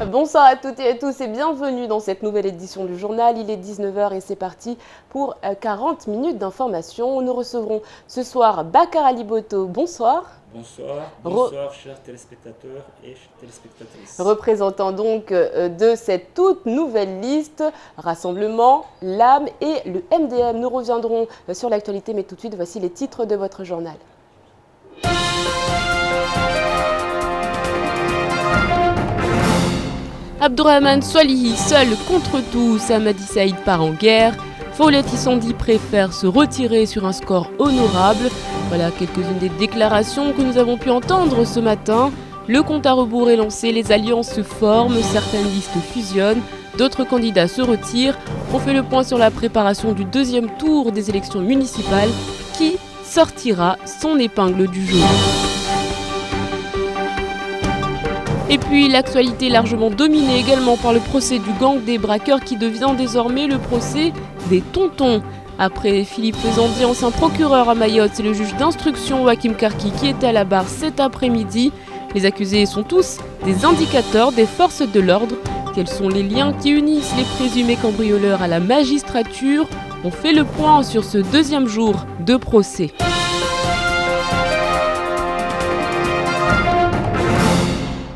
Bonsoir à toutes et à tous et bienvenue dans cette nouvelle édition du journal. Il est 19 h et c'est parti pour 40 minutes d'information. Nous recevrons ce soir Bakar Aliboto. Bonsoir. Bonsoir chers téléspectateurs et téléspectatrices. Représentant donc de cette toute nouvelle liste, Rassemblement, l'âme et le MDM. Nous reviendrons sur l'actualité, mais tout de suite, voici les titres de votre journal. Abdourahmane Soilihi, seul contre tous, Hamadi Saïd part en guerre. Follette Issandi préfère se retirer sur un score honorable. Voilà quelques-unes des déclarations que nous avons pu entendre ce matin. Le compte à rebours est lancé, les alliances se forment, certaines listes fusionnent, d'autres candidats se retirent. On fait le point sur la préparation du deuxième tour des élections municipales. Qui sortira son épingle du jeu? Et puis l'actualité largement dominée également par le procès du gang des braqueurs qui devient désormais le procès des tontons. Après Philippe Fezandi, ancien procureur à Mayotte, c'est le juge d'instruction Hakim Karki qui était à la barre cet après-midi. Les accusés sont tous des indicateurs des forces de l'ordre. Quels sont les liens qui unissent les présumés cambrioleurs à la magistrature? On fait le point sur ce deuxième jour de procès.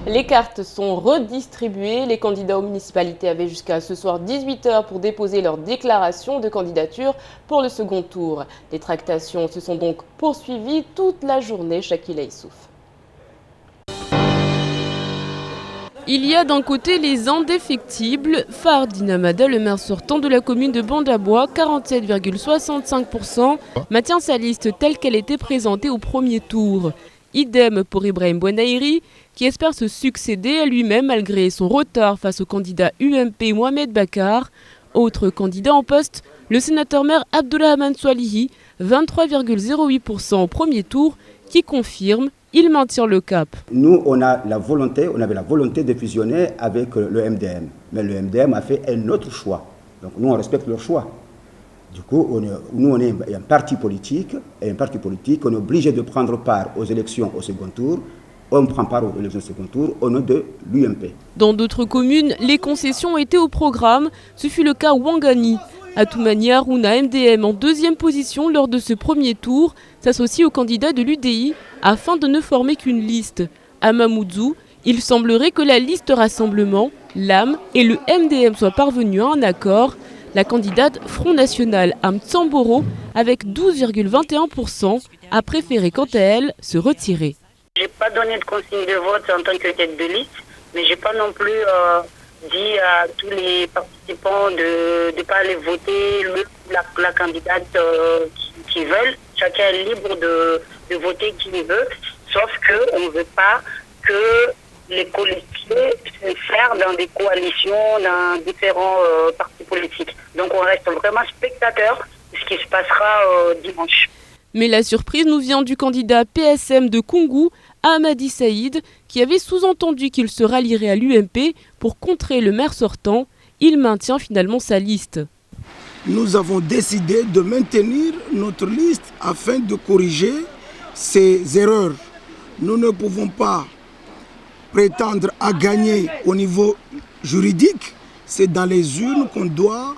Les cartes sont redistribuées. Les candidats aux municipalités avaient jusqu'à ce soir 18 h pour déposer leur déclaration de candidature pour le second tour. Les tractations se sont donc poursuivies toute la journée. Shakila Issouf. Il y a d'un côté les indéfectibles. Fardine Amada, le maire sortant de la commune de Bandabois, 47,65%, maintient sa liste telle qu'elle était présentée au premier tour. Idem pour Ibrahim Bouanaïri, qui espère se succéder à lui-même malgré son retard face au candidat UMP Mohamed Bakar. Autre candidat en poste, le sénateur-maire Abdourahmane Soilihi, 23,08% au premier tour, qui confirme, il maintient le cap. Nous, on avait la volonté de fusionner avec le MDM. Mais le MDM a fait un autre choix. Donc nous, on respecte leur choix. Du coup, on est un parti politique, et un parti politique, on est obligé de prendre part aux élections au second tour. On prend part aux élections au second tour au nom de l'UMP. Dans d'autres communes, les concessions étaient au programme. Ce fut le cas Ouangani. À Toumani Harouna, MDM en deuxième position lors de ce premier tour, s'associe au candidat de l'UDI afin de ne former qu'une liste. À Mamoudzou, il semblerait que la liste Rassemblement, l'âme et le MDM soient parvenus à un accord. La candidate Front National Amtsamboro, avec 12,21%, a préféré quant à elle se retirer. Je n'ai pas donné de consigne de vote en tant que tête de liste, mais je n'ai pas non plus dit à tous les participants de ne pas aller voter la candidate qu'ils veulent. Chacun est libre de voter qui il veut, sauf qu'on ne veut pas que les collectivités se fassent dans des coalitions, dans différents partis politiques. Donc on reste vraiment spectateur de ce qui se passera dimanche. Mais la surprise nous vient du candidat PSM de Koungou, Hamadi Saïd, qui avait sous-entendu qu'il se rallierait à l'UMP pour contrer le maire sortant. Il maintient finalement sa liste. Nous avons décidé de maintenir notre liste afin de corriger ces erreurs. Nous ne pouvons pas prétendre à gagner au niveau juridique. C'est dans les urnes qu'on doit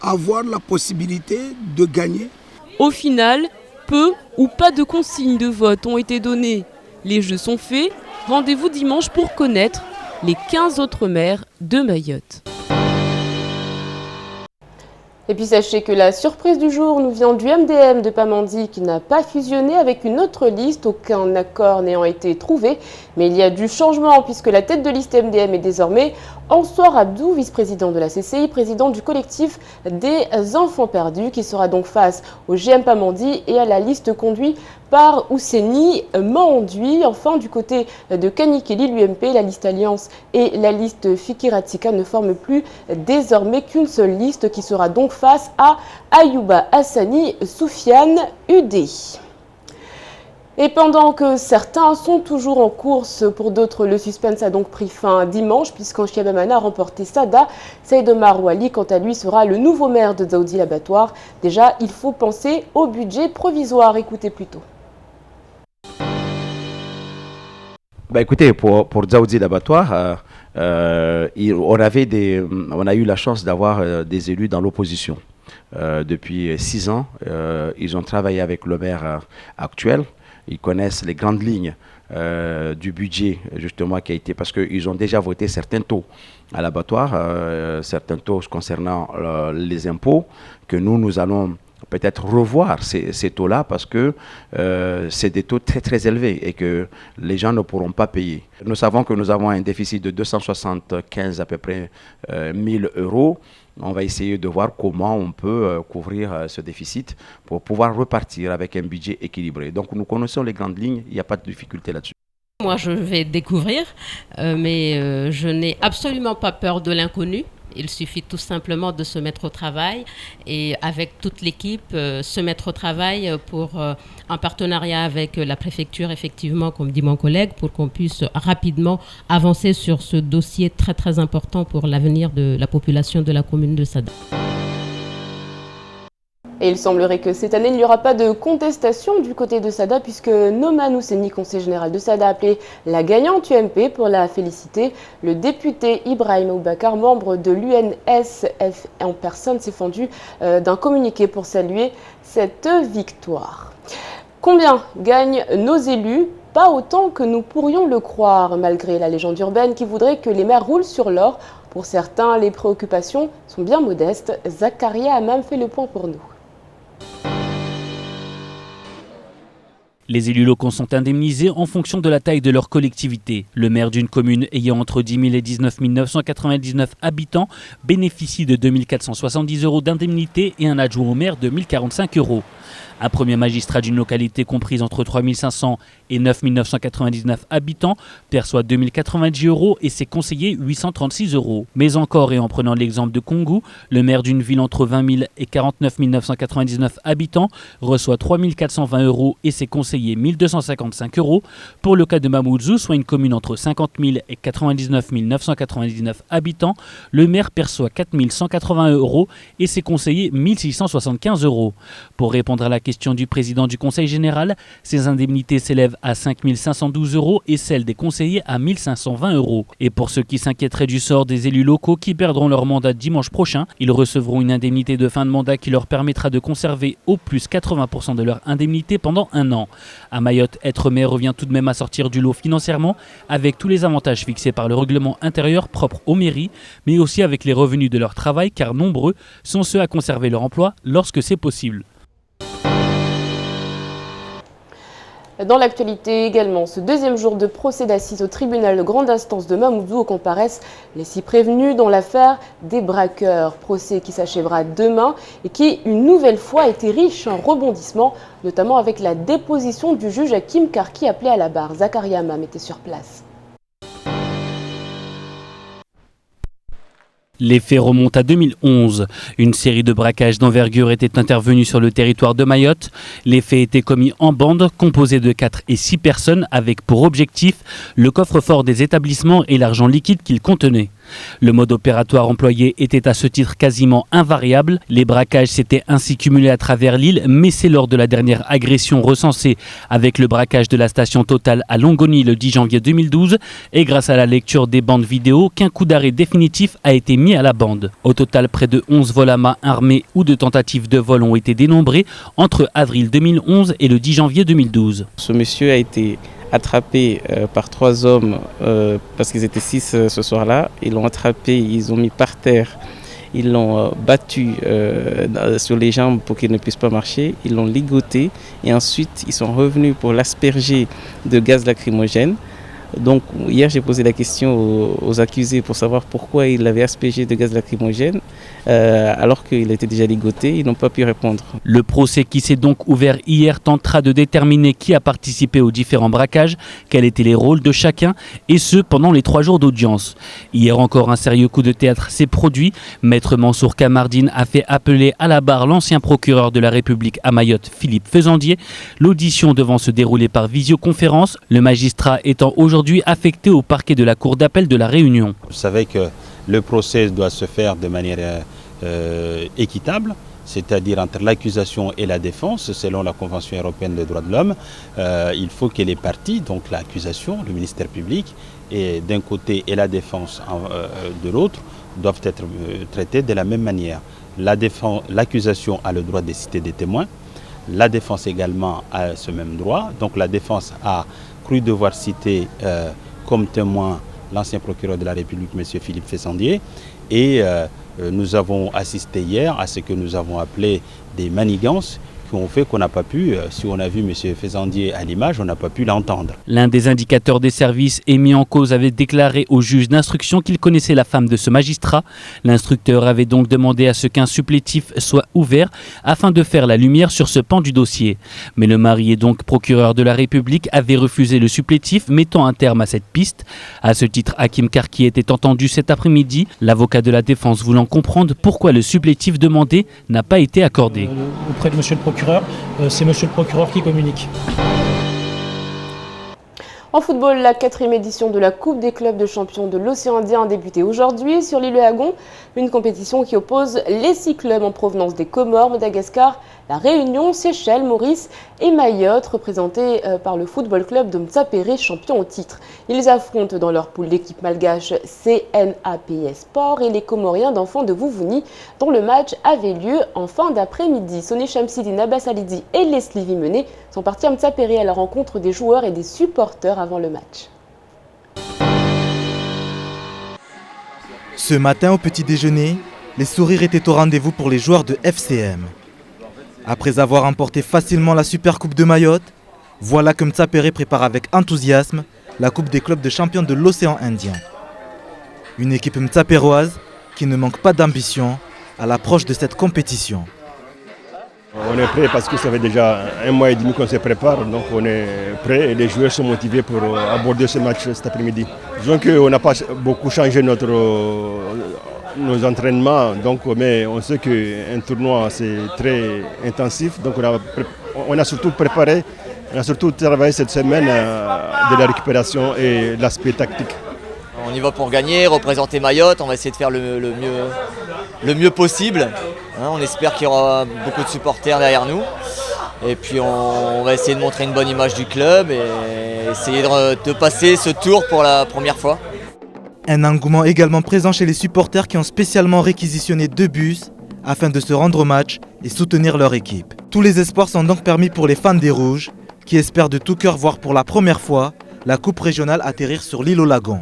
avoir la possibilité de gagner. Au final, peu ou pas de consignes de vote ont été données. Les jeux sont faits. Rendez-vous dimanche pour connaître les 15 autres maires de Mayotte. Et puis sachez que la surprise du jour nous vient du MDM de Pamandi qui n'a pas fusionné avec une autre liste, aucun accord n'ayant été trouvé. Mais il y a du changement puisque la tête de liste MDM est désormais Ansouar Abdou, vice-président de la CCI, président du collectif des enfants perdus, qui sera donc face au GM Pamandi et à la liste conduite par Ousseni Mahandui. Enfin, du côté de Kanikeli, l'UMP, la liste Alliance et la liste Fikiratika ne forment plus désormais qu'une seule liste qui sera donc face à Ayouba Hassani Soufiane UD. Et pendant que certains sont toujours en course, pour d'autres, le suspense a donc pris fin dimanche, puisqu'en Chiabamana a remporté Sada. Saïd Omar Ouali, quant à lui, sera le nouveau maire de Dzaoudi l'Abattoir. Déjà, il faut penser au budget provisoire. Écoutez plutôt. Écoutez, pour Dzaoudzi d'abattoir, on a eu la chance d'avoir des élus dans l'opposition. Depuis 6 ans, ils ont travaillé avec le maire actuel. Ils connaissent les grandes lignes du budget, justement, qui a été... Parce qu'ils ont déjà voté certains taux à l'abattoir, certains taux concernant les impôts, que nous allons peut-être revoir ces taux-là parce que c'est des taux très très élevés et que les gens ne pourront pas payer. Nous savons que nous avons un déficit de 275 à peu près 1000 euros. On va essayer de voir comment on peut couvrir ce déficit pour pouvoir repartir avec un budget équilibré. Donc nous connaissons les grandes lignes, il n'y a pas de difficulté là-dessus. Moi je vais découvrir, mais je n'ai absolument pas peur de l'inconnu. Il suffit tout simplement de se mettre au travail et avec toute l'équipe, se mettre au travail pour, en partenariat avec la préfecture, effectivement, comme dit mon collègue, pour qu'on puisse rapidement avancer sur ce dossier très très important pour l'avenir de la population de la commune de Sada. Et il semblerait que cette année, il n'y aura pas de contestation du côté de Sada puisque Noma Nousseni, conseiller général de Sada, a appelé la gagnante UMP pour la féliciter. Le député Ibrahim Oubakar, membre de l'UNSF en personne, s'est fendu d'un communiqué pour saluer cette victoire. Combien gagnent nos élus ? Pas autant que nous pourrions le croire, malgré la légende urbaine qui voudrait que les maires roulent sur l'or. Pour certains, les préoccupations sont bien modestes. Zakaria a même fait le point pour nous. Les élus locaux sont indemnisés en fonction de la taille de leur collectivité. Le maire d'une commune ayant entre 10 000 et 19 999 habitants bénéficie de 2 470 € d'indemnité et un adjoint au maire de 1 045 €. Un premier magistrat d'une localité comprise entre 3 500 et 9 999 habitants perçoit 2 090 € et ses conseillers 836 €. Mais encore, et en prenant l'exemple de Kongou, le maire d'une ville entre 20 000 et 49 999 habitants reçoit 3 420 € et ses conseillers 1 255 €. Pour le cas de Mamoudzou, soit une commune entre 50 000 et 99 999 habitants, le maire perçoit 4 180 € et ses conseillers 1 675 €. Pour répondre à la question du président du Conseil général, ces indemnités s'élèvent à 5 512 € et celles des conseillers à 1 520 €. Et pour ceux qui s'inquiéteraient du sort des élus locaux qui perdront leur mandat dimanche prochain, ils recevront une indemnité de fin de mandat qui leur permettra de conserver au plus 80% de leur indemnité pendant 1 an. À Mayotte, être maire revient tout de même à sortir du lot financièrement, avec tous les avantages fixés par le règlement intérieur propre aux mairies, mais aussi avec les revenus de leur travail, car nombreux sont ceux à conserver leur emploi lorsque c'est possible. Dans l'actualité également, ce deuxième jour de procès d'assises au tribunal de grande instance de Mamoudzou où comparaissent les 6 prévenus dans l'affaire des braqueurs. Procès qui s'achèvera demain et qui, une nouvelle fois, a été riche en rebondissements, notamment avec la déposition du juge Hakim Karki appelé à la barre. Zakaria Mam était sur place. Les faits remontent à 2011. Une série de braquages d'envergure était intervenue sur le territoire de Mayotte. Les faits étaient commis en bande, composés de 4 et 6 personnes, avec pour objectif le coffre-fort des établissements et l'argent liquide qu'ils contenaient. Le mode opératoire employé était à ce titre quasiment invariable. Les braquages s'étaient ainsi cumulés à travers l'île, mais c'est lors de la dernière agression recensée avec le braquage de la station Total à Longoni le 10 janvier 2012 et grâce à la lecture des bandes vidéo qu'un coup d'arrêt définitif a été mis à la bande. Au total, près de 11 vols à main armés ou de tentatives de vol ont été dénombrés entre avril 2011 et le 10 janvier 2012. Ce monsieur a été attrapé par 3 hommes parce qu'ils étaient 6 ce soir-là. Ils l'ont attrapé, ils ont mis par terre, ils l'ont battu sur les jambes pour qu'il ne puisse pas marcher, ils l'ont ligoté et ensuite ils sont revenus pour l'asperger de gaz lacrymogène. Donc hier j'ai posé la question aux accusés pour savoir pourquoi ils l'avaient aspergé de gaz lacrymogène alors qu'il était déjà ligoté, ils n'ont pas pu répondre. Le procès qui s'est donc ouvert hier tentera de déterminer qui a participé aux différents braquages, quels étaient les rôles de chacun et ce pendant les 3 jours d'audience. Hier encore un sérieux coup de théâtre s'est produit. Maître Mansour Kamardine a fait appeler à la barre l'ancien procureur de la République à Mayotte, Philippe Faisandier. L'audition devant se dérouler par visioconférence, le magistrat étant aujourd'hui affecté au parquet de la Cour d'appel de la Réunion. Vous savez que le procès doit se faire de manière équitable, c'est-à-dire entre l'accusation et la défense, selon la Convention européenne des droits de l'homme. Il faut que les parties, donc l'accusation, le ministère public, et d'un côté et la défense de l'autre, doivent être traités de la même manière. L'accusation a le droit de citer des témoins, la défense également a ce même droit. Donc la défense a cru devoir citer comme témoin l'ancien procureur de la République, M. Philippe Fessendier, et nous avons assisté hier à ce que nous avons appelé des manigances qui ont fait qu'on n'a pas pu, si on a vu M. Fessendier à l'image, on n'a pas pu l'entendre. L'un des indicateurs des services émis en cause avait déclaré au juge d'instruction qu'il connaissait la femme de ce magistrat. L'instructeur avait donc demandé à ce qu'un supplétif soit ouvert afin de faire la lumière sur ce pan du dossier. Mais le mari et donc procureur de la République avait refusé le supplétif, mettant un terme à cette piste. À ce titre, Hakim Karki était entendu cet après-midi, l'avocat de la défense voulant comprendre pourquoi le supplétif demandé n'a pas été accordé. Auprès de monsieur le procureur, c'est monsieur le procureur qui communique. En football, la 4e édition de la Coupe des clubs de champions de l'océan Indien a débuté aujourd'hui sur l'île Agon, une compétition qui oppose les 6 clubs en provenance des Comores, Madagascar, la Réunion, Seychelles, Maurice et Mayotte, représentés par le football club de Mtsapéré, champion au titre. Ils affrontent dans leur poule l'équipe malgache CNAPS Sport et les Comoriens d'enfants de Vouvouni, dont le match avait lieu en fin d'après-midi. Soni Chamsidine, Abbas Alidi et Leslie Vimené sont partis à Mtsapéré à la rencontre des joueurs et des supporters avant le match. Ce matin au petit déjeuner, les sourires étaient au rendez-vous pour les joueurs de FCM. Après avoir remporté facilement la Supercoupe de Mayotte, voilà que Mtsapéré prépare avec enthousiasme la Coupe des clubs de champions de l'océan Indien. Une équipe mtsapéroise qui ne manque pas d'ambition à l'approche de cette compétition. On est prêt parce que ça fait déjà 1 mois et demi qu'on se prépare, donc on est prêt et les joueurs sont motivés pour aborder ce match cet après-midi. Disons qu'on n'a pas beaucoup changé nos entraînements, donc, mais on sait qu'un tournoi c'est très intensif, donc on a surtout préparé, on a surtout travaillé cette semaine de la récupération et l'aspect tactique. On y va pour gagner, représenter Mayotte, on va essayer de faire le mieux possible. On espère qu'il y aura beaucoup de supporters derrière nous. Et puis on va essayer de montrer une bonne image du club et essayer de passer ce tour pour la première fois. Un engouement également présent chez les supporters qui ont spécialement réquisitionné 2 bus afin de se rendre au match et soutenir leur équipe. Tous les espoirs sont donc permis pour les fans des Rouges qui espèrent de tout cœur voir pour la première fois la coupe régionale atterrir sur l'île au Lagon.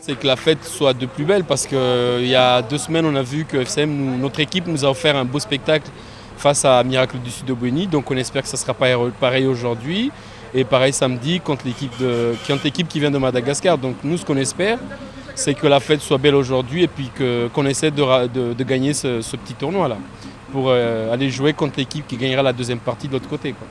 C'est que la fête soit de plus belle parce qu'il y a 2 semaines on a vu que FCM, notre équipe nous a offert un beau spectacle face à Miracle du Sud de Bouéni, donc on espère que ça sera pareil aujourd'hui et pareil samedi contre l'équipe qui vient de Madagascar. Donc nous ce qu'on espère c'est que la fête soit belle aujourd'hui et puis qu'on essaie de gagner ce petit tournoi là pour aller jouer contre l'équipe qui gagnera la 2e partie de l'autre côté, quoi.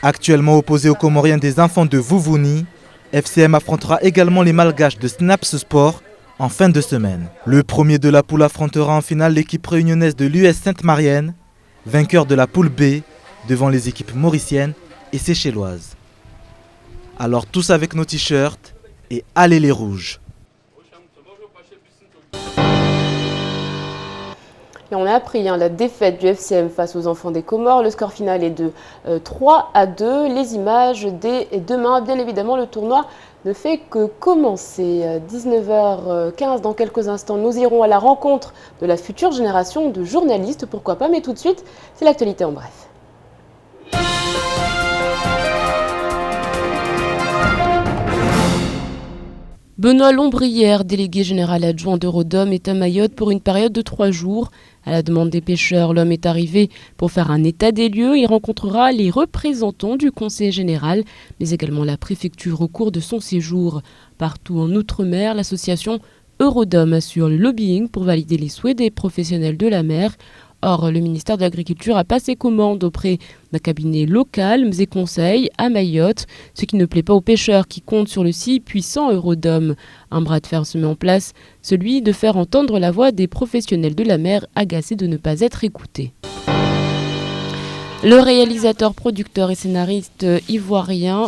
Actuellement opposé aux Comoriens des enfants de Vouvouni, FCM affrontera également les Malgaches de Snaps Sport en fin de semaine. Le premier de la poule affrontera en finale l'équipe réunionnaise de l'US Sainte-Marienne, vainqueur de la poule B devant les équipes mauriciennes et séchelloises. Alors tous avec nos t-shirts et allez les Rouges! Et on a appris la défaite du FCM face aux enfants des Comores. Le score final est de 3-2. Les images dès demain. Bien évidemment, le tournoi ne fait que commencer. 19h15, dans quelques instants, nous irons à la rencontre de la future génération de journalistes. Pourquoi pas, mais tout de suite, c'est l'actualité en bref. Benoît Lombrière, délégué général adjoint d'Eurodom, est à Mayotte pour une période de 3 jours. À la demande des pêcheurs, l'homme est arrivé pour faire un état des lieux. Il rencontrera les représentants du conseil général, mais également la préfecture au cours de son séjour. Partout en Outre-mer, l'association Eurodom assure le lobbying pour valider les souhaits des professionnels de la mer. Or, le ministère de l'Agriculture a passé commande auprès d'un cabinet local et conseil à Mayotte, ce qui ne plaît pas aux pêcheurs qui comptent sur le si puissant Eurodom. Un bras de fer se met en place, celui de faire entendre la voix des professionnels de la mer agacés de ne pas être écoutés. Le réalisateur, producteur et scénariste ivoirien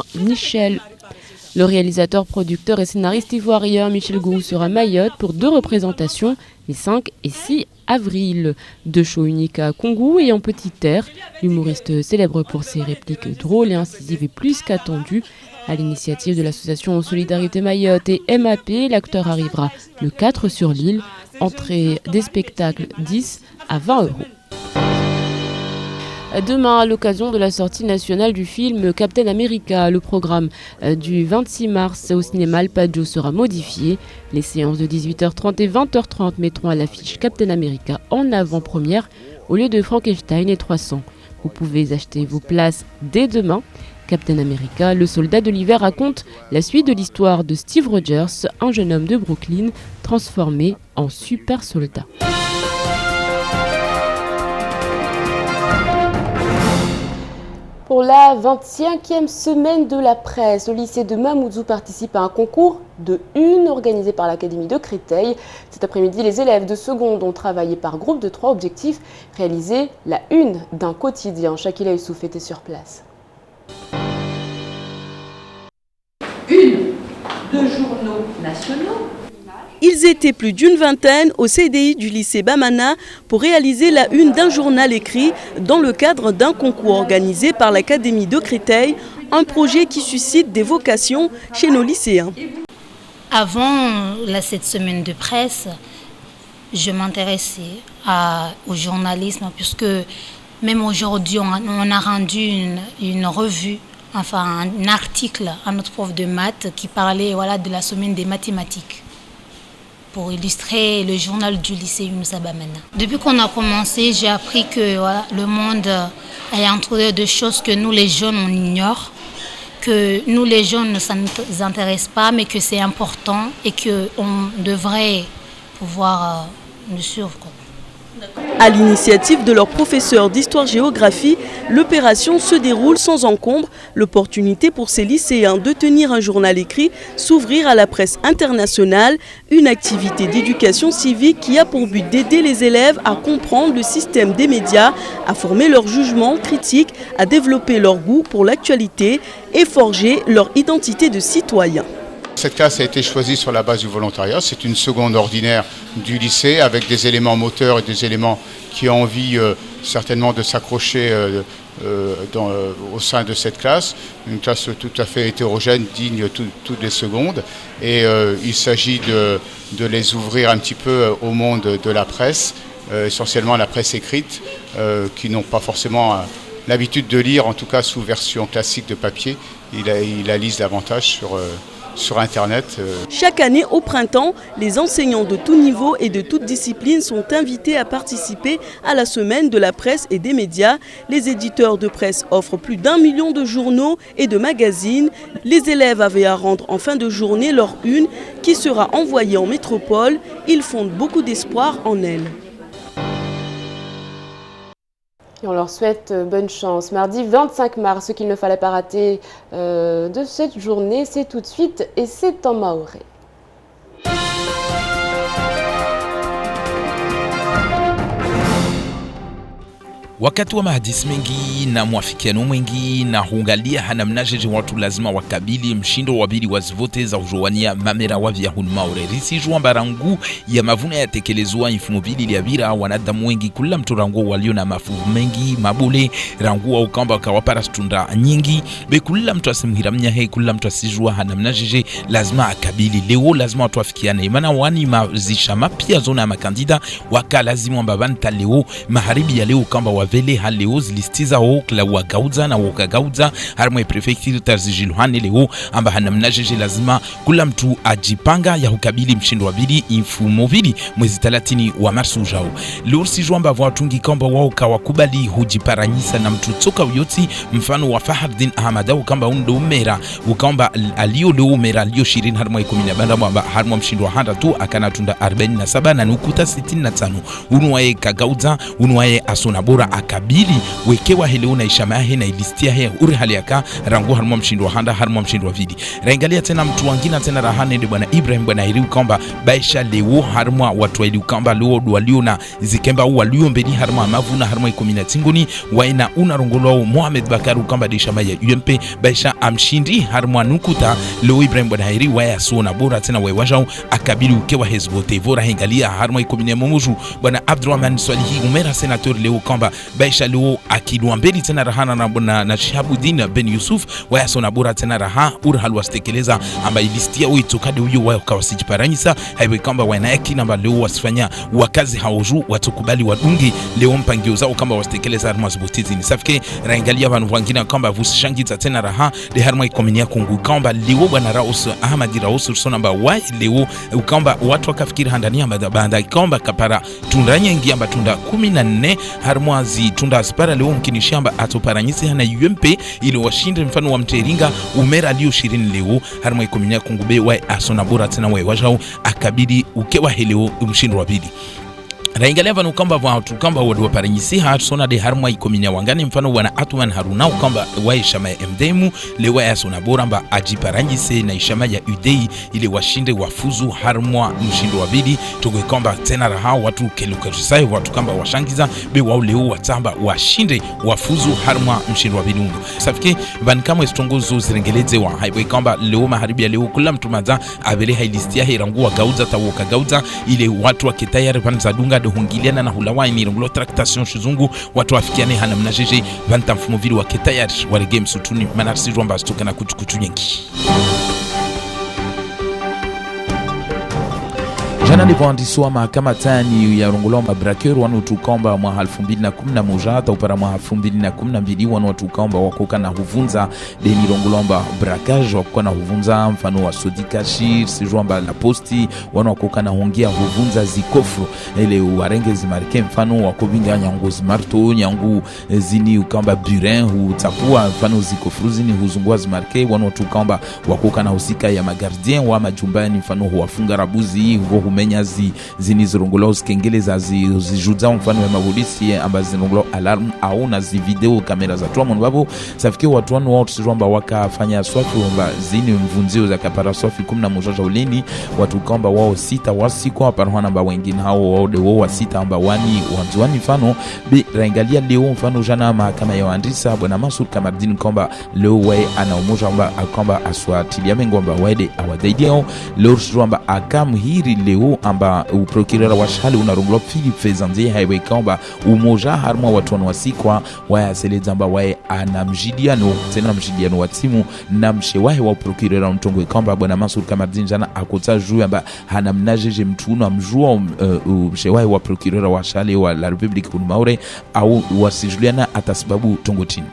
Le réalisateur, producteur et scénariste ivoirien Michel Gourou sera à Mayotte pour 2 représentations, les 5 et 6 avril. 2 shows uniques à Kongou et en Petite Terre. L'humoriste célèbre pour ses répliques drôles et incisives et plus qu'attendues. À l'initiative de l'association Solidarité Mayotte et MAP, l'acteur arrivera le 4 sur l'île. Entrée des spectacles 10 à 20 €. Demain, à l'occasion de la sortie nationale du film Captain America, le programme du 26 mars au cinéma Alpaggio sera modifié. Les séances de 18h30 et 20h30 mettront à l'affiche Captain America en avant-première au lieu de Frankenstein et 300. Vous pouvez acheter vos places dès demain. Captain America, le soldat de l'hiver, raconte la suite de l'histoire de Steve Rogers, un jeune homme de Brooklyn transformé en super soldat. Pour la 25e semaine de la presse, le lycée de Mamoudzou participe à un concours de une organisé par l'Académie de Créteil. Cet après-midi, les élèves de seconde ont travaillé par groupe de 3 objectifs, réaliser la une d'un quotidien. Shakila Youssouf était sur place. Une de journaux nationaux. Ils étaient plus d'une vingtaine au CDI du lycée Bamana pour réaliser la une d'un journal écrit dans le cadre d'un concours organisé par l'Académie de Créteil, un projet qui suscite des vocations chez nos lycéens. Avant cette semaine de presse, je m'intéressais au journalisme puisque même aujourd'hui on a rendu une revue, enfin un article à notre prof de maths qui parlait de la semaine des mathématiques, pour illustrer le journal du lycée Younoussa Bamana. Depuis qu'on a commencé, j'ai appris que le monde a introduit des choses que nous les jeunes on ignore, que nous les jeunes ça ne nous intéresse pas, mais que c'est important et qu'on devrait pouvoir nous suivre. À l'initiative de leur professeur d'histoire-géographie, l'opération se déroule sans encombre. L'opportunité pour ces lycéens de tenir un journal écrit, s'ouvrir à la presse internationale, une activité d'éducation civique qui a pour but d'aider les élèves à comprendre le système des médias, à former leur jugement critique, à développer leur goût pour l'actualité et forger leur identité de citoyen. Cette classe a été choisie sur la base du volontariat. C'est une seconde ordinaire du lycée avec des éléments moteurs et des éléments qui ont envie certainement de s'accrocher au sein de cette classe. Une classe tout à fait hétérogène, digne toutes les secondes. Et il s'agit de les ouvrir un petit peu au monde de la presse, essentiellement la presse écrite, qui n'ont pas forcément l'habitude de lire, en tout cas sous version classique de papier. Ils la lisent davantage sur Internet. Chaque année, au printemps, les enseignants de tout niveau et de toute discipline sont invités à participer à la semaine de la presse et des médias. Les éditeurs de presse offrent plus d'1 million de journaux et de magazines. Les élèves avaient à rendre en fin de journée leur une qui sera envoyée en métropole. Ils fondent beaucoup d'espoir en elle. Et on leur souhaite bonne chance. Mardi 25 mars, ce qu'il ne fallait pas rater de cette journée, c'est tout de suite et c'est en maoré. Wakati wa mahadisi mengi na mwafikiano mwingi na huangalia hanamnajeje watu lazima wakabili mshindo wabili wazivote za ujowania mamera wa vya hunmaure risi juwa barangu ya mavuna ya tekelezwa infumobili liabira wanadamu wengi kula mturangu walio na mafuvu mengi mabule rangu wa ukamba wakawapara stunda nyingi be kula mtu asimuhira mnyahe kula mtu asijua hanamnajeje lazima akabili leo lazima watu wafikiane mana wani mazisha mapia zona makandida waka lazima mbabanta leo maharibi ya leo ukamba wa vele haleo zilistiza hokla wagauza na wakagauza harmwe prefecture tarzijiluhane leo amba hanamnajeje lazima kula mtu ajipanga ya hukabili mshindo wa bili infumobili mwezi 30 wa marsu ujao. Lursi juamba watungi kamba wao kawakubali hujiparanyisa na mtu toka uyoti mfano wa Fahardin Ahmada ukamba undo umera ukamba alio leo umera alio shirini harmwe 10 mwamba harmwe mshindo wa handa tu akana tunda 47 na nukuta 65 unuwaye kagauza unuwaye asona bora akabili wekewa heleo na ishamahe na ilistia he uri hali yaka rangu harmwa mshindo wa handa harmwa mshindo wa vidi. Raingalia tena mtu wangina tena rahane ndi bwana Ibrahim bwana hiriu kamba baisha leo harmwa watu wa hiliu kamba leo duwalio na zikemba walio mbedi harmwa mavuna harmwa ikumina tinguni waina una rongolo Mohamed Bakaru kamba di ishama ya UMP baisha amshindi harmwa nukuta leo Ibrahim bwana hiriu waya suona bora tena wajao akabili ukewa hezbote vora hengalia harmwa ikumina mumuju bwana Abdurrahman Swalihi umera senator leo kamba baisha leo akiluwa mbedi tena rahana na Shahabudin Ben Yusuf waya sona bora tena raha urhalu wastekeleza amba ilistia uitokade huyo waya kawasijiparanyisa haiwe kamba wanaeki namba leo wasifanya wakazi hauju watukubali wadungi leo mpangio zao kamba wastekeleza harma zibutizi ni safike raingalia vanu wangina kamba vusishangiza tena raha de harma ikominia kungu kamba leo bwana Raus Ahmad Raus sona namba wai leo kamba watu wakafikiri handani amba banda kamba kapara tundanya ingi amba tunda 14 harma zi tunda aspara leo mkinishamba atoparanyisi hana UMP ili washinde mfano wa Mteringa umera alio 20 leo harma ikominia kungube wa asona bora tena wa wajao akabidi ukewa heleo mshindo wa bidi. Raingalia vanu kamba watu kamba wadua paranyisi sona de harma ikominia wangani mfano wana Atuman Haruna kamba wa ishama ya MDM lewa ya sona bora mba ajiparanyisi na ishama ya UDI ili washinde wafuzu harma mshindo wa bidi tugwe kamba tena raha watu kelukajisai watu kamba washangiza be wao leo watamba washinde wafuzu harma mshindo wa bidi ungo safike van kama estongozo zirengeleze wa haiwe kamba leo maharibi ya leo kula mtu maza abele hailistia hirangu wa gauza tawoka gauza ile watu wa kitayari vanzadunga de hungiliana na hulawa ni ngolo tractation shizungu watu afikiane hana mnajeje vanta mfumo vile wa kitayari wa game sutuni manarsi jomba stoka na kuchukuchu nyingi. Jana ndivyoandiswa mahakama tani ya Rongolomba Braqueur wanotukamba mwa 2011 hata upara mwa 2012 wanotukamba wakoka na huvunza deni Rongolomba Braquage wakoka na huvunza mfano wa Sodikashir sijomba la posti wanokoka na hongia huvunza zikofro ele warenge zimarike mfano wakobinga nyango zimarto nyangu zini ukamba burin hutapua mfano zikofro zini huzungua zimarike wanotukamba wakoka na husika ya magardien wa majumbani mfano huwafunga rabuzi huo menyazi zinizorongolo skengele za zijuza mfano wa mapolisi ambazo zinongolo alarm au na zi video kamera za toa mwanbabo safike watu wanu wao tusijomba wakafanya swafi omba zini mvunzio za kapara swafi 11 uleni watu kamba wao sita wasiko aparwa namba wengine hao wao de wao sita amba wani wanzwani mfano bi raingalia leo mfano jana mahakama ya Andrisa bwana Masud Kamardin kamba leo wae ana umoja kamba aswatilia mengomba waede awadaidio leo tusijomba akamhiri leo amba uprokirera wa shali unarunglo Philip Fezanzi haiwe kamba umoja harma watu wasikwa waya selezamba wae anamjidiano tena mjidiano wa timu na mshewahi wa uprokirera mtongwe kamba bwana Masud Kamardin jana akota juu amba hanamnajeje mtuno amjua mshewahi wa prokirera wa shali wa la Republique Maure au wasijuliana atasababu tongotini.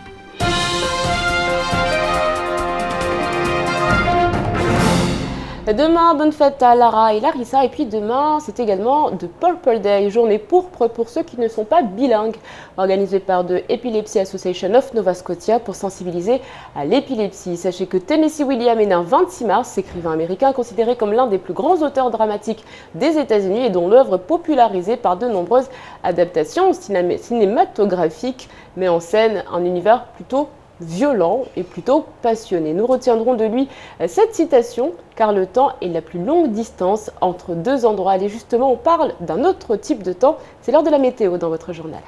Demain, bonne fête à Lara et Larissa. Et puis demain, c'est également de Purple Day, journée pourpre pour ceux qui ne sont pas bilingues, organisée par The Epilepsy Association of Nova Scotia pour sensibiliser à l'épilepsie. Sachez que Tennessee Williams est né un 26 mars, écrivain américain considéré comme l'un des plus grands auteurs dramatiques des États-Unis et dont l'œuvre popularisée par de nombreuses adaptations cinématographiques met en scène un univers plutôt violent et plutôt passionné. Nous retiendrons de lui cette citation, car le temps est la plus longue distance entre deux endroits. Allez, justement, on parle d'un autre type de temps. C'est l'heure de la météo dans votre journal.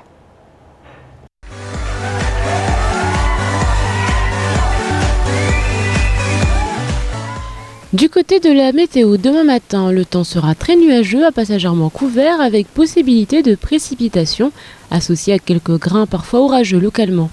Du côté de la météo, demain matin, le temps sera très nuageux, à passagèrement couvert, avec possibilité de précipitations, associées à quelques grains parfois orageux localement.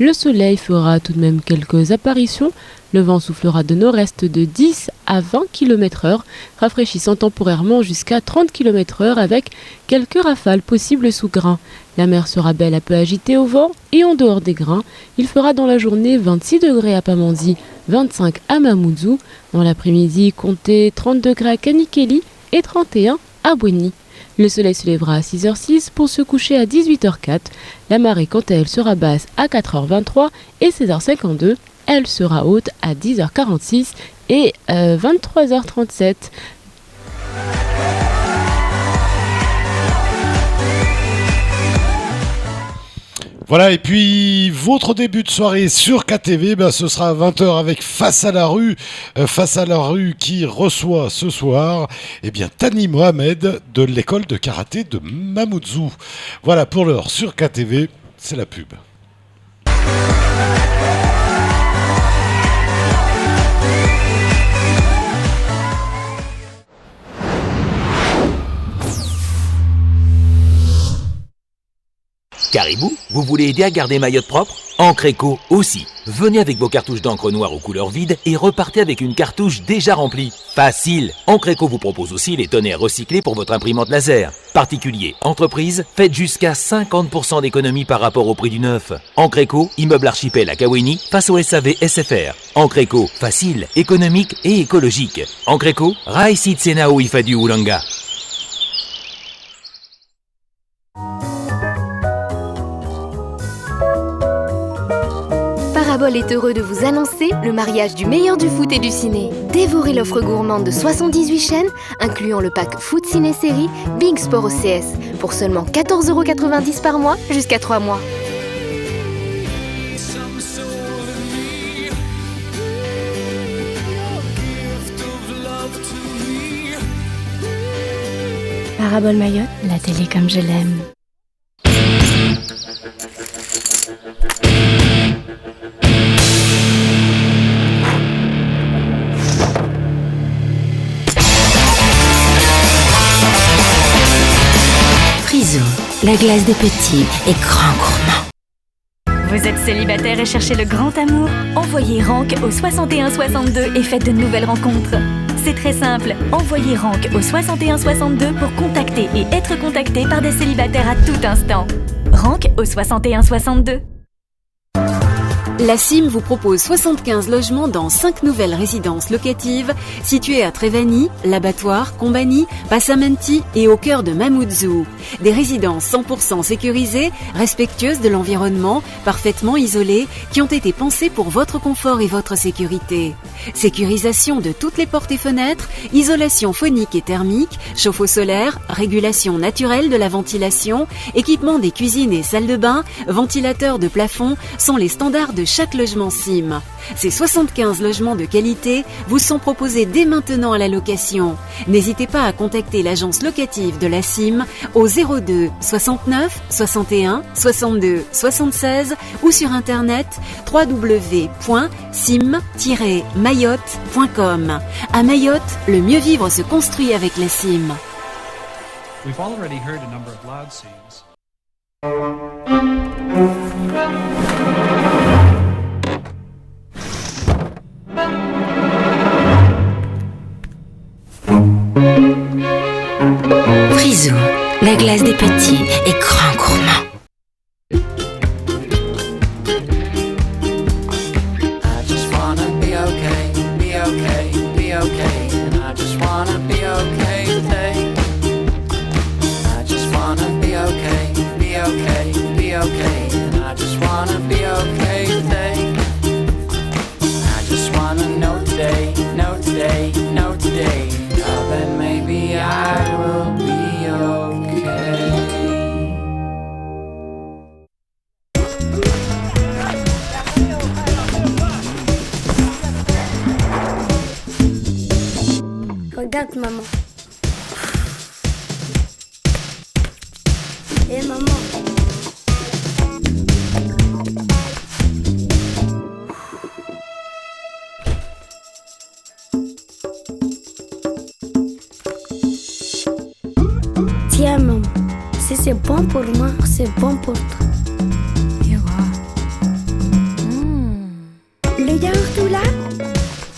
Le soleil fera tout de même quelques apparitions. Le vent soufflera de nord-est de 10 à 20 km/h, rafraîchissant temporairement jusqu'à 30 km/h avec quelques rafales possibles sous grains. La mer sera belle à peu agitée au vent et en dehors des grains. Il fera dans la journée 26 degrés à Pamandzi, 25 à Mamoudzou. Dans l'après-midi, comptez 30 degrés à Kanikeli et 31 à Bouéni. Le soleil se lèvera à 6h06 pour se coucher à 18h04. La marée, quant à elle, sera basse à 4h23 et 16h52. Elle sera haute à 10h46 et 23h37. Voilà, et puis votre début de soirée sur KTV, ce sera à 20h avec Face à la rue. Face à la rue qui reçoit ce soir Tani Mohamed de l'école de karaté de Mamoudzou. Voilà, pour l'heure sur KTV, c'est la pub. Caribou, vous voulez aider à garder Mayotte propre? Encre Éco aussi. Venez avec vos cartouches d'encre noire aux couleurs vides et repartez avec une cartouche déjà remplie. Facile. Encre Éco vous propose aussi les tonnerres recyclés pour votre imprimante laser. Particuliers, entreprises, faites jusqu'à 50% d'économie par rapport au prix du neuf. Encre Éco, immeuble archipel à Kaweni, face au SAV SFR. Encre Éco, facile, économique et écologique. Encre Éco, Raïsid Senao Ifadu Oulanga. Parabole est heureux de vous annoncer le mariage du meilleur du foot et du ciné. Dévorez l'offre gourmande de 78 chaînes, incluant le pack Foot Ciné Série Big Sport OCS, pour seulement 14,90 € par mois, jusqu'à 3 mois. Parabole Mayotte, la télé comme je l'aime. Frisou, la glace des petits et grands gourmands. Vous êtes célibataire et cherchez le grand amour? Envoyez Rank au 6162 et faites de nouvelles rencontres. C'est très simple, envoyez Rank au 6162 pour contacter et être contacté par des célibataires à tout instant. Rank au 6162. La CIM vous propose 75 logements dans 5 nouvelles résidences locatives situées à Trévani, l'Abattoir, Combani, Passamenti et au cœur de Mamoudzou. Des résidences 100% sécurisées, respectueuses de l'environnement, parfaitement isolées, qui ont été pensées pour votre confort et votre sécurité. Sécurisation de toutes les portes et fenêtres, isolation phonique et thermique, chauffe-eau solaire, régulation naturelle de la ventilation, équipement des cuisines et salles de bain, ventilateurs de plafond sont les standards de chaque logement CIM. Ces 75 logements de qualité vous sont proposés dès maintenant à la location. N'hésitez pas à contacter l'agence locative de la CIM au 02 69 61 62 76 ou sur internet www.sim-mayotte.com. À Mayotte, le mieux vivre se construit avec la CIM. We've already heard a number of loud scenes. Frisou, la glace des petits et grands gourmands. Regarde maman. Et maman. Tiens maman, si c'est bon pour moi, c'est bon pour toi. Le yaourt là,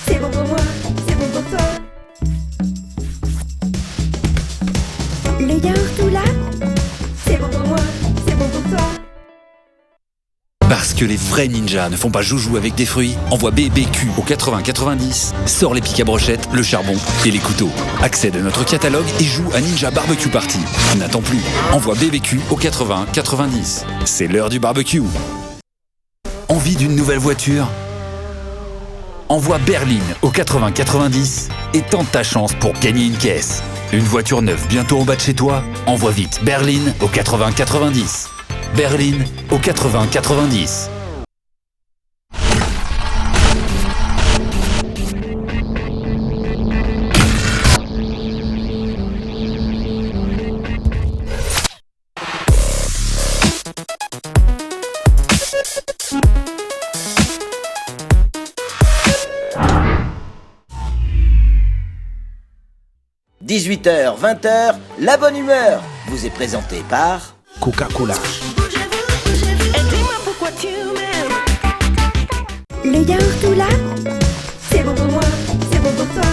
c'est bon pour moi, c'est bon pour toi. Le yaourt là, c'est bon pour moi, c'est bon pour toi. Parce que les vrais ninjas ne font pas joujou avec des fruits, envoie BBQ au 80-90, sors les pics à brochettes, le charbon et les couteaux. Accède à notre catalogue et joue à Ninja Barbecue Party. N'attends plus, envoie BBQ au 80-90. C'est l'heure du barbecue. Envie d'une nouvelle voiture ? Envoie Berline au 80-90 et tente ta chance pour gagner une caisse. Une voiture neuve bientôt en bas de chez toi ? Envoie vite Berline au 80-90. Berlin au 80-90. « 18h, 20h, la bonne humeur vous est présentée par Coca-Cola. Le yaourt tout là, c'est bon pour moi, c'est bon pour toi.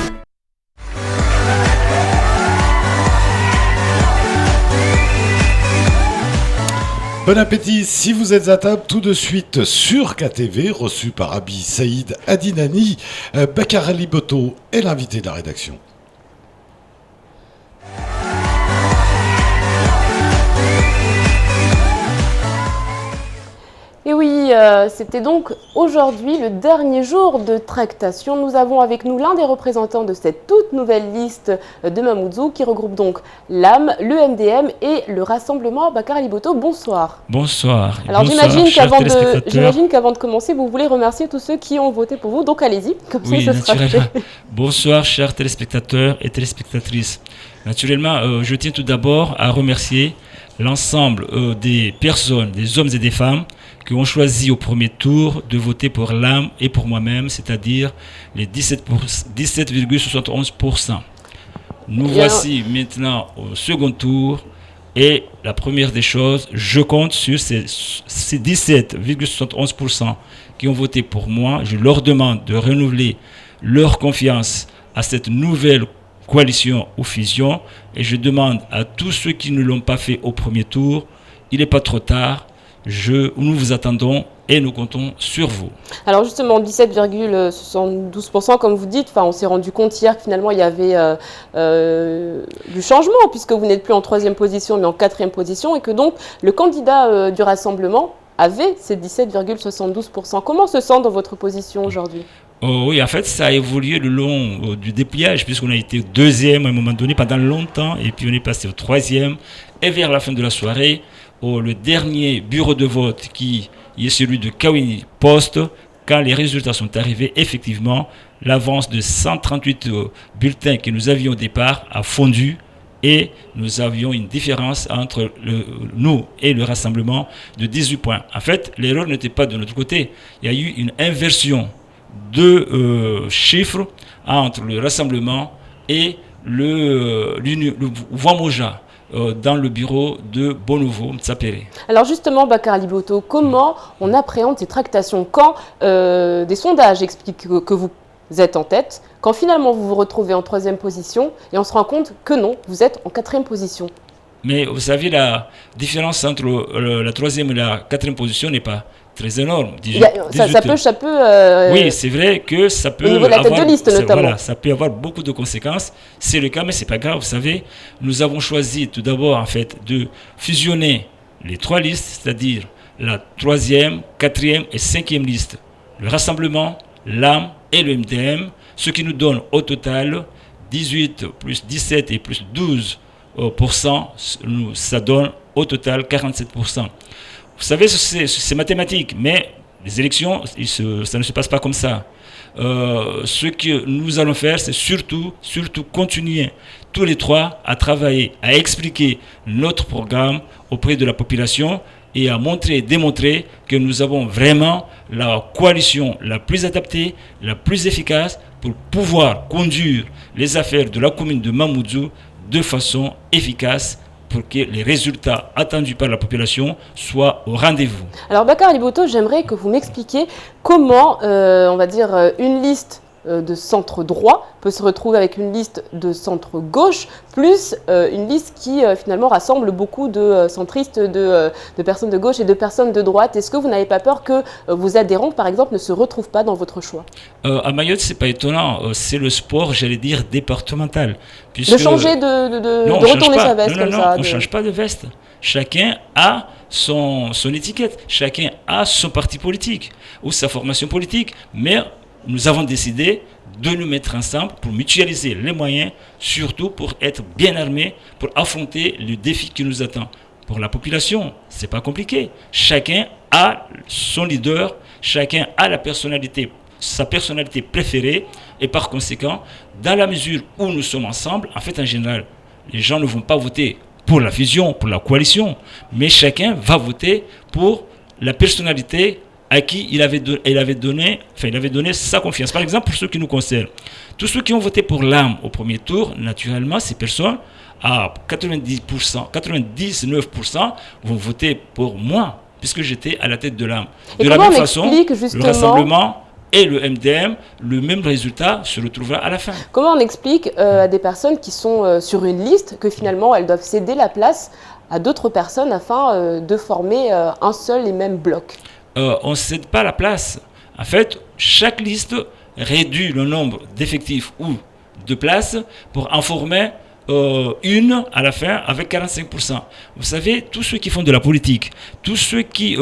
Bon appétit si vous êtes à table tout de suite sur KTV, reçu par Abi Saïd Adinani. Bakar Ali Boto est l'invité de la rédaction. Et oui, c'était donc aujourd'hui le dernier jour de tractation. Nous avons avec nous l'un des représentants de cette toute nouvelle liste de Mamoudzou qui regroupe donc l'AM, le MDM et le Rassemblement. Bakar Ali Boto, bonsoir. Bonsoir. Alors bonsoir, j'imagine qu'avant de commencer, vous voulez remercier tous ceux qui ont voté pour vous. Donc allez-y, comme oui, ça, ce sera fait. Bonsoir, chers téléspectateurs et téléspectatrices. Naturellement, je tiens tout d'abord à remercier l'ensemble des personnes, des hommes et des femmes qui ont choisi au premier tour de voter pour l'AM et pour moi-même, c'est-à-dire les 17,71%. Nous voici maintenant au second tour et la première des choses, je compte sur ces 17,71% qui ont voté pour moi. Je leur demande de renouveler leur confiance à cette nouvelle coalition ou fusion et je demande à tous ceux qui ne l'ont pas fait au premier tour, il n'est pas trop tard. Nous vous attendons et nous comptons sur vous. Alors justement, 17,72%, comme vous dites, on s'est rendu compte hier que finalement il y avait du changement puisque vous n'êtes plus en 3e position mais en 4e position et que donc le candidat du Rassemblement avait ces 17,72%. Comment se sent dans votre position aujourd'hui ? Oui, en fait, ça a évolué le long du dépliage puisqu'on a été 2e à un moment donné pendant longtemps et puis on est passé au 3e et vers la fin de la soirée, le dernier bureau de vote qui est celui de Kawini Post, quand les résultats sont arrivés, effectivement, l'avance de 138 bulletins que nous avions au départ a fondu et nous avions une différence entre nous et le Rassemblement de 18 points. En fait, l'erreur n'était pas de notre côté. Il y a eu une inversion de chiffres entre le Rassemblement et le Wamoja. Dans le bureau de Bonovo, Mtsapere. Alors justement, Bakar Ali Boto, comment on appréhende ces tractations quand des sondages expliquent que vous êtes en tête, quand finalement vous vous retrouvez en 3e position et on se rend compte que non, vous êtes en 4e position? Mais vous savez, la différence entre la 3e et la 4e position n'est pas très énorme. Ça peut oui, c'est vrai que ça peut au niveau de la tête de liste notamment. Voilà, ça peut avoir beaucoup de conséquences. C'est le cas, mais c'est pas grave. Vous savez, nous avons choisi tout d'abord en fait de fusionner les 3 listes, c'est-à-dire la 3e, 4e et 5e liste. Le Rassemblement, l'AM et le MDM, ce qui nous donne au total 18 plus 17 et plus 12%, ça donne au total 47%. Vous savez, c'est mathématique, mais les élections, ça ne se passe pas comme ça. Ce que nous allons faire, c'est surtout continuer tous les 3 à travailler, à expliquer notre programme auprès de la population et à montrer et démontrer que nous avons vraiment la coalition la plus adaptée, la plus efficace pour pouvoir conduire les affaires de la commune de Mamoudzou de façon efficace pour que les résultats attendus par la population soient au rendez-vous. Alors Bakar Ali Boto, j'aimerais que vous m'expliquiez comment, on va dire, une liste de centre droit peut se retrouver avec une liste de centre gauche, plus une liste qui finalement rassemble beaucoup de centristes, de personnes de gauche et de personnes de droite. Est-ce que vous n'avez pas peur que vos adhérents, par exemple, ne se retrouvent pas dans votre choix? À Mayotte, c'est pas étonnant. C'est le sport, j'allais dire, départemental. Puisque... De changer, de retourner sa veste comme ça. On ne change pas de veste. Chacun a son étiquette. Chacun a son parti politique ou sa formation politique. Mais nous avons décidé de nous mettre ensemble pour mutualiser les moyens, surtout pour être bien armés, pour affronter le défi qui nous attend. Pour la population, c'est pas compliqué. Chacun a son leader, chacun a sa personnalité préférée, et par conséquent, dans la mesure où nous sommes ensemble, en fait, en général, les gens ne vont pas voter pour la fusion, pour la coalition, mais chacun va voter pour la personnalité à qui il avait donné sa confiance. Par exemple, pour ceux qui nous concernent, tous ceux qui ont voté pour l'âme au premier tour, naturellement, ces personnes, à 99% vont voter pour moi, puisque j'étais à la tête de l'âme. De la même façon, le Rassemblement et le MDM, le même résultat se retrouvera à la fin. Comment on explique à des personnes qui sont sur une liste que finalement elles doivent céder la place à d'autres personnes afin de former un seul et même bloc? On ne cède pas la place. En fait, chaque liste réduit le nombre d'effectifs ou de places pour en former une à la fin avec 45%. Vous savez, tous ceux qui font de la politique, tous ceux qui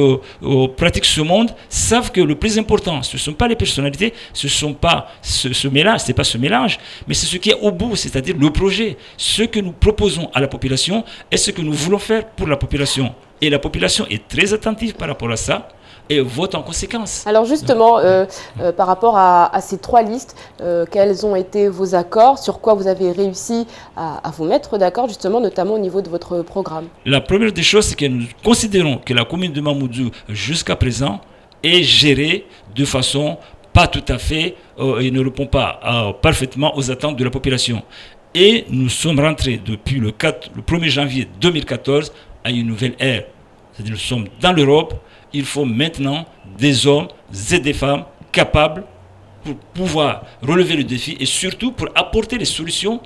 pratiquent ce monde savent que le plus important, ce ne sont pas les personnalités, ce ne sont pas ce mélange, c'est pas ce mélange, mais c'est ce qui est au bout, c'est-à-dire le projet, ce que nous proposons à la population et ce que nous voulons faire pour la population. Et la population est très attentive par rapport à ça et vote en conséquence. Alors justement, par rapport à ces trois listes, quels ont été vos accords? Sur quoi vous avez réussi à vous mettre d'accord, justement, notamment au niveau de votre programme? La première des choses, c'est que nous considérons que la commune de Mamoudzou, jusqu'à présent, est gérée de façon pas tout à fait et ne répond pas parfaitement aux attentes de la population. Et nous sommes rentrés depuis le 1er janvier 2014 à une nouvelle ère. C'est-à-dire nous sommes dans l'Europe. Il faut maintenant des hommes et des femmes capables pour pouvoir relever le défi et surtout pour apporter les solutions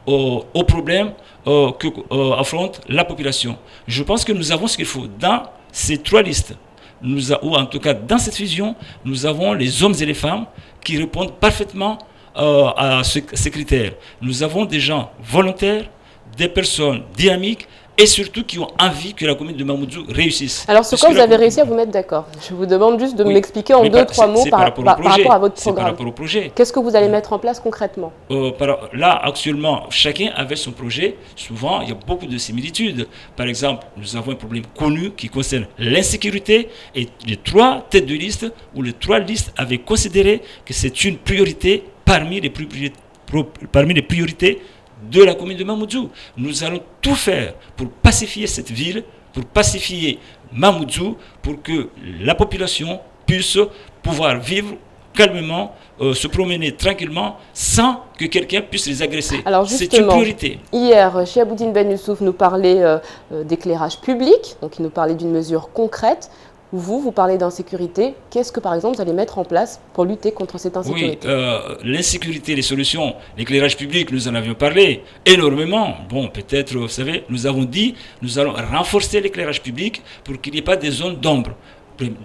aux problèmes qu'affronte la population. Je pense que nous avons ce qu'il faut dans ces trois listes. Ou en tout cas dans cette fusion, nous avons les hommes et les femmes qui répondent parfaitement à ces critères. Nous avons des gens volontaires, des personnes dynamiques, et surtout qui ont envie que la commune de Mamoudzou réussisse. Alors sur quoi vous avez réussi à vous mettre d'accord? Je vous demande juste de m'expliquer en 2-3 mots par rapport à votre programme. Par rapport au projet. Qu'est-ce que vous allez mettre en place concrètement? Là, actuellement, chacun avait son projet. Souvent, il y a beaucoup de similitudes. Par exemple, nous avons un problème connu qui concerne l'insécurité et les trois têtes de liste ou les trois listes avaient considéré que c'est une priorité parmi les priorités de la commune de Mamoudzou. Nous allons tout faire pour pacifier cette ville, pour pacifier Mamoudzou, pour que la population puisse pouvoir vivre calmement, se promener tranquillement, sans que quelqu'un puisse les agresser. C'est une priorité. Hier, Chiaboudine Ben Youssouf nous parlait d'éclairage public, donc il nous parlait d'une mesure concrète. Vous parlez d'insécurité. Qu'est-ce que, par exemple, vous allez mettre en place pour lutter contre cette insécurité? Oui, l'insécurité, les solutions, l'éclairage public, nous en avions parlé énormément. Bon, peut-être, vous savez, nous avons dit, nous allons renforcer l'éclairage public pour qu'il n'y ait pas des zones d'ombre.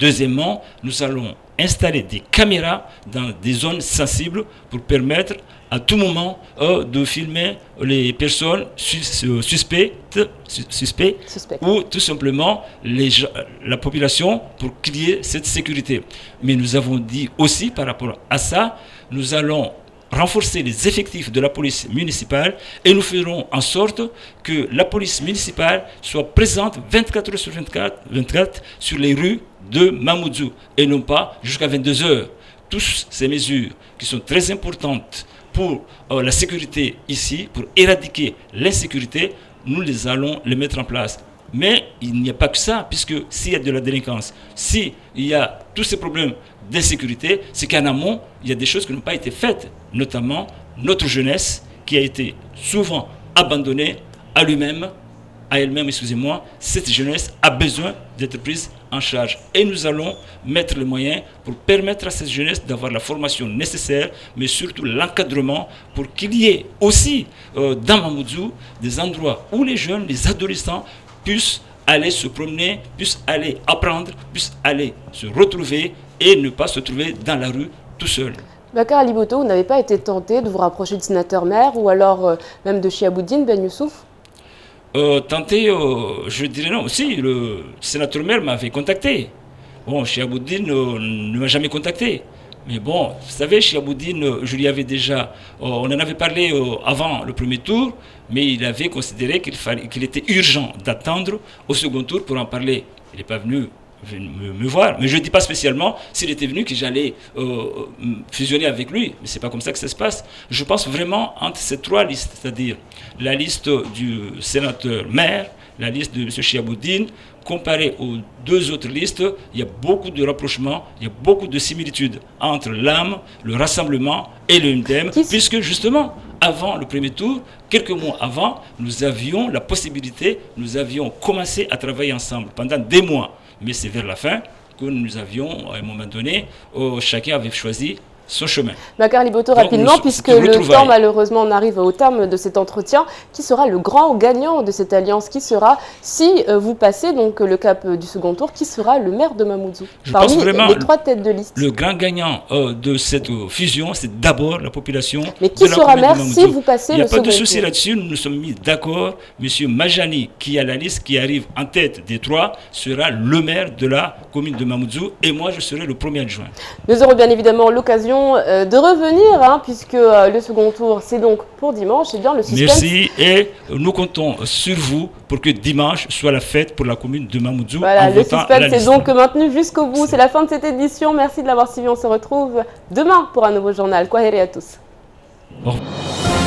Deuxièmement, nous allons installer des caméras dans des zones sensibles pour permettre à tout moment de filmer les personnes suspectes ou tout simplement la population pour qu'il y ait cette sécurité. Mais nous avons dit aussi par rapport à ça, nous allons renforcer les effectifs de la police municipale et nous ferons en sorte que la police municipale soit présente 24 heures sur 24 sur les rues de Mamoudzou et non pas jusqu'à 22 heures. Toutes ces mesures qui sont très importantes pour la sécurité ici, pour éradiquer l'insécurité, nous les allons les mettre en place. Mais il n'y a pas que ça, puisque s'il y a de la délinquance, s'il y a tous ces problèmes d'insécurité, c'est qu'en amont, il y a des choses qui n'ont pas été faites, notamment notre jeunesse qui a été souvent abandonnée à elle-même, excusez-moi. Cette jeunesse a besoin d'être prise en charge. Et nous allons mettre les moyens pour permettre à cette jeunesse d'avoir la formation nécessaire, mais surtout l'encadrement pour qu'il y ait aussi dans Mamoudzou des endroits où les jeunes, les adolescents puissent aller se promener, puissent aller apprendre, puissent aller se retrouver et ne pas se trouver dans la rue tout seul. Bakar Ali Boto, vous n'avez pas été tenté de vous rapprocher du sénateur-maire ou alors même de Chiaboudine Ben Youssouf? Tenté, je dirais non. Si, le sénateur-maire m'avait contacté. Bon, Chiaboudine ne m'a jamais contacté. Mais bon, vous savez, Chiaboudine, je lui avais déjà, on en avait parlé avant le premier tour, mais il avait considéré qu'il était urgent d'attendre au second tour pour en parler. Il n'est pas venu me voir, mais je ne dis pas spécialement s'il était venu que j'allais fusionner avec lui, mais c'est pas comme ça que ça se passe. Je pense vraiment entre ces trois listes, c'est-à-dire la liste du sénateur maire, la liste de M. Chiaboudine, comparée aux deux autres listes, il y a beaucoup de rapprochements, il y a beaucoup de similitudes entre l'âme, le rassemblement et le MDM, puisque justement, avant le premier tour, quelques mois avant, nous avions la possibilité, nous avions commencé à travailler ensemble pendant des mois. Mais c'est vers la fin que nous avions, à un moment donné, chacun avait choisi son chemin. Bakar Liboto, rapidement, puisque le temps, malheureusement, on arrive au terme de cet entretien. Qui sera le grand gagnant de cette alliance? Qui sera, si vous passez donc le cap du second tour, qui sera le maire de Mamoudzou? Je pense vraiment les trois têtes de liste. Le grand gagnant de cette fusion, c'est d'abord la population. Mais qui sera maire si vous passez le second tour? Il n'y a pas de souci là-dessus, nous nous sommes mis d'accord. Monsieur Majani, qui a la liste qui arrive en tête des trois, sera le maire de la commune de Mamoudzou et moi, je serai le premier adjoint. Nous aurons bien évidemment l'occasion de revenir, puisque le second tour, c'est donc pour dimanche. Et bien le suspense... Merci, et nous comptons sur vous pour que dimanche soit la fête pour la commune de Mamoudzou. Voilà, le suspense est donc maintenu jusqu'au bout. C'est la fin de cette édition. Merci de l'avoir suivi. On se retrouve demain pour un nouveau journal. Kwaheri à tous. Au revoir.